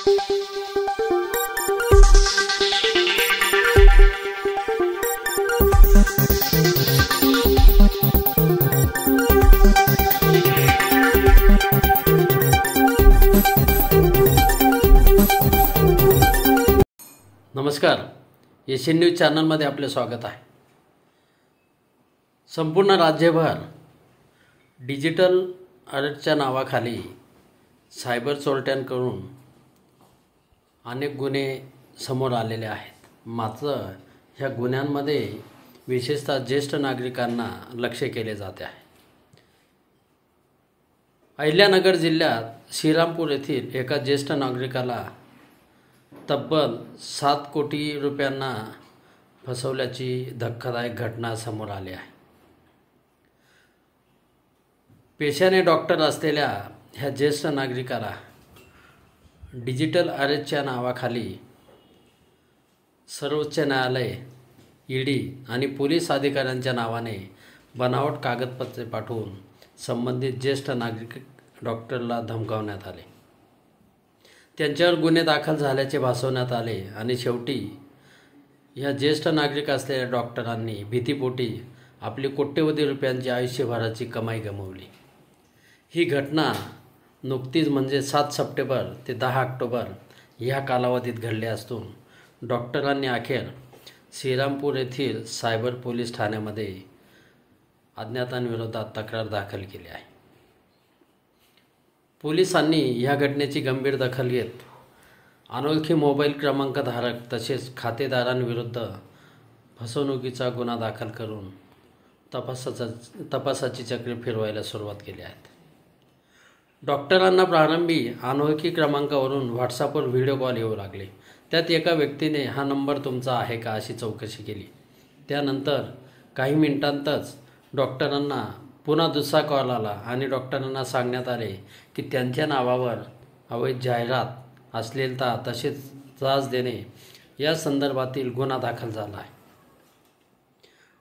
नमस्कार, Asian news चॅनलमध्ये आपले स्वागत आहे। संपूर्ण राज्यभर डिजिटल अरेस्टच्या नावाखाली सायबर चोरट्यांकडून अनेक गुन्हे समोर आलेले आहेत। मात्र ह्या गुन्ह्यांमध्ये विशेषतः ज्येष्ठ नागरिकांना लक्ष केले जाते आहे। अहिल्यानगर जिल्ह्यात श्रीरामपूर येथील एका ज्येष्ठ नागरिकाला तब्बल 7 कोटी रुपयांना फसवल्याची धक्कादायक घटना समोर आली आहे। पेशाने डॉक्टर असलेल्या ह्या ज्येष्ठ नागरिकाला डिजिटल अरेस्टच्या नावाखाली सर्वोच्च न्यायालय, ईडी आणि पोलीस अधिकाऱ्यांच्या नावाने बनावट कागदपत्रे पाठवून संबंधित ज्येष्ठ नागरिक डॉक्टरला धमकावण्यात आले। त्यांच्यावर गुन्हे दाखल झाल्याचे भासवण्यात आले आणि शेवटी या ज्येष्ठ नागरिक असलेल्या डॉक्टरांनी भीतीपोटी आपली कोट्यवधी रुपयांची आयुष्यभराची कमाई गमावली। ही घटना नुकतीच म्हणजे 7 सप्टेंबर ते 10 ऑक्टोबर ह्या कालावधीत घडली असून डॉक्टरांनी अखेर श्रीरामपूर येथील सायबर पोलीस ठाण्यामध्ये अज्ञातांविरोधात तक्रार दाखल केली आहे। पोलिसांनी ह्या घटनेची गंभीर दखल घेत अनोळखी मोबाईल क्रमांकधारक तसेच खातेदारांविरुद्ध फसवणुकीचा गुन्हा दाखल करून तपासाची चक्रे फिरवायला सुरुवात केली आहे। डॉक्टरांना प्रारंभी अनोळखी क्रमांकावरून व्हॉट्सअपवर व्हिडिओ कॉल येऊ लागले। त्यात एका व्यक्तीने हा नंबर तुमचा आहे का अशी चौकशी केली। त्यानंतर काही मिनिटांतच डॉक्टरांना पुन्हा दुसरा कॉल आला आणि डॉक्टरांना सांगण्यात आले की त्यांच्या नावावर अवैध जाहिरात, अश्लीलता तसेच त्रास देणे या संदर्भातील गुन्हा दाखल झाला आहे।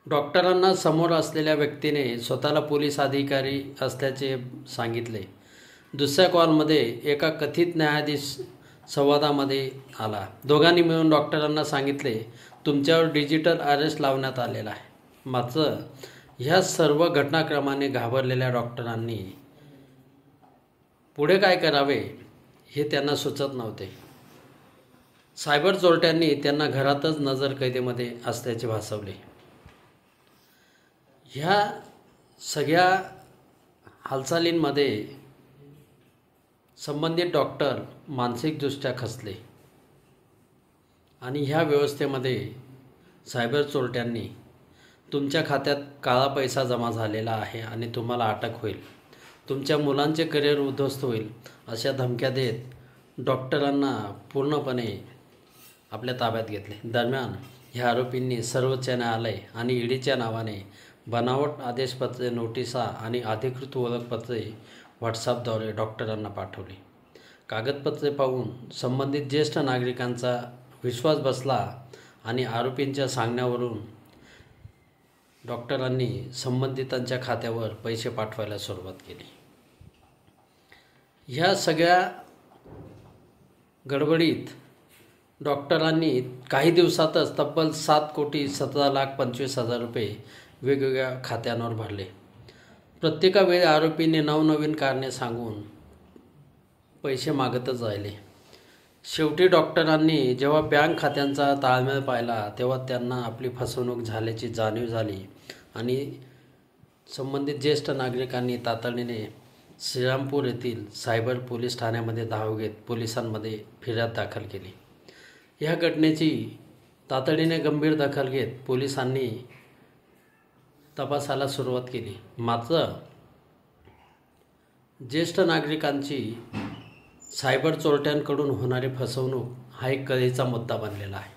डॉक्टरांना समोर असलेल्या व्यक्तीने स्वतःला पोलीस अधिकारी असल्याचे सांगितले। दुसऱ्या कॉलमध्ये एका कथित न्यायाधीश संवादामध्ये आला। दोघांनी मिळून डॉक्टरांना सांगितले तुमच्यावर डिजिटल अरेस्ट लावण्यात आलेला आहे। मात्र ह्या सर्व घटनाक्रमाने घाबरलेल्या डॉक्टरांनी पुढे काय करावे हे त्यांना सुचत नव्हते। सायबर चोरट्यांनी त्यांना घरातच नजरकैदेमध्ये असल्याचे भासवले। ह्या सगळ्या हालचालींमध्ये संबंधित डॉक्टर मानसिकदृष्ट्या खचले आणि ह्या व्यवस्थेमध्ये सायबर चोरट्यांनी तुमच्या खात्यात काळा पैसा जमा झालेला आहे आणि तुम्हाला अटक होईल, तुमच्या मुलांचे करिअर उद्ध्वस्त होईल अशा धमक्या देत डॉक्टरांना पूर्णपणे आपल्या ताब्यात घेतले। दरम्यान ह्या आरोपींनी सर्वोच्च न्यायालय आणि ईडीच्या नावाने बनावट आदेशपत्रे, नोटिसा आणि अधिकृत ओळखपत्रे व्हॉट्सअपद्वारे डॉक्टरांना पाठवली। कागदपत्रे पाहून संबंधित ज्येष्ठ नागरिकांचा विश्वास बसला आणि आरोपींच्या सांगण्यावरून डॉक्टरांनी संबंधितांच्या खात्यावर पैसे पाठवायला सुरुवात केली। ह्या सगळ्या गडबडीत डॉक्टरांनी काही दिवसातच तब्बल 7,17,25,000 रुपये वेगवेगळ्या खात्यांवर भरले। प्रत्येक वेळी आरोपींनी नवनवीन कारणे सांगून पैसे मागतच राहिले। शेवटी डॉक्टरांनी जेव्हा बँक खात्यांचा ताळमेळ पाहिला तेव्हा त्यांना आपली फसवणूक झाल्याची जाणीव झाली आणि संबंधित ज्येष्ठ नागरिकांनी तातडीने श्रीरामपूर येथील सायबर पोलीस ठाण्यामध्ये धाव घेत पोलिसांमध्ये फिर्याद दाखल केली। ह्या घटनेची तातडीने गंभीर दखल घेत पोलिसांनी तपासाला सुरुवात केली। मात्र ज्येष्ठ नागरिकांची सायबर चोरट्यांकडून होणारी फसवणूक हा एक कळीचा मुद्दा बनलेला आहे।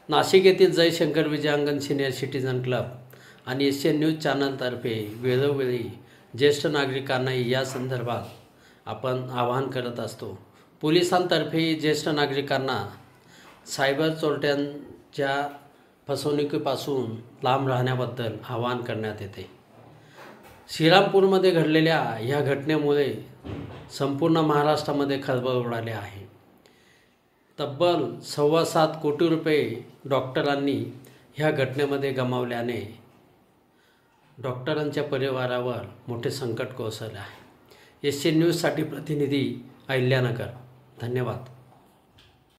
नाशिक येथील Jaishankar Vijayangan senior citizen club आणि एशियन न्यूज चॅनलतर्फे वेळोवेळी ज्येष्ठ नागरिकांना या संदर्भात आपण आवाहन करत असतो। पोलिसांतर्फे ज्येष्ठ नागरिकांना सायबर चोरट्यांच्या फसवणुकीपासून लांब राहण्याबद्दल आवाहन करण्यात येते। श्रीरामपूरमध्ये घडलेल्या ह्या घटनेमुळे संपूर्ण महाराष्ट्रामध्ये खळबळ उडाली आहे। तब्बल 7.25 कोटी रुपये डॉक्टरांनी ह्या घटनेमध्ये गमावल्याने डॉक्टरांच्या परिवारावर मोठे संकट कोसळले आहे. SN न्यूजसाठी प्रतिनिधी अहिल्यानगर. धन्यवाद.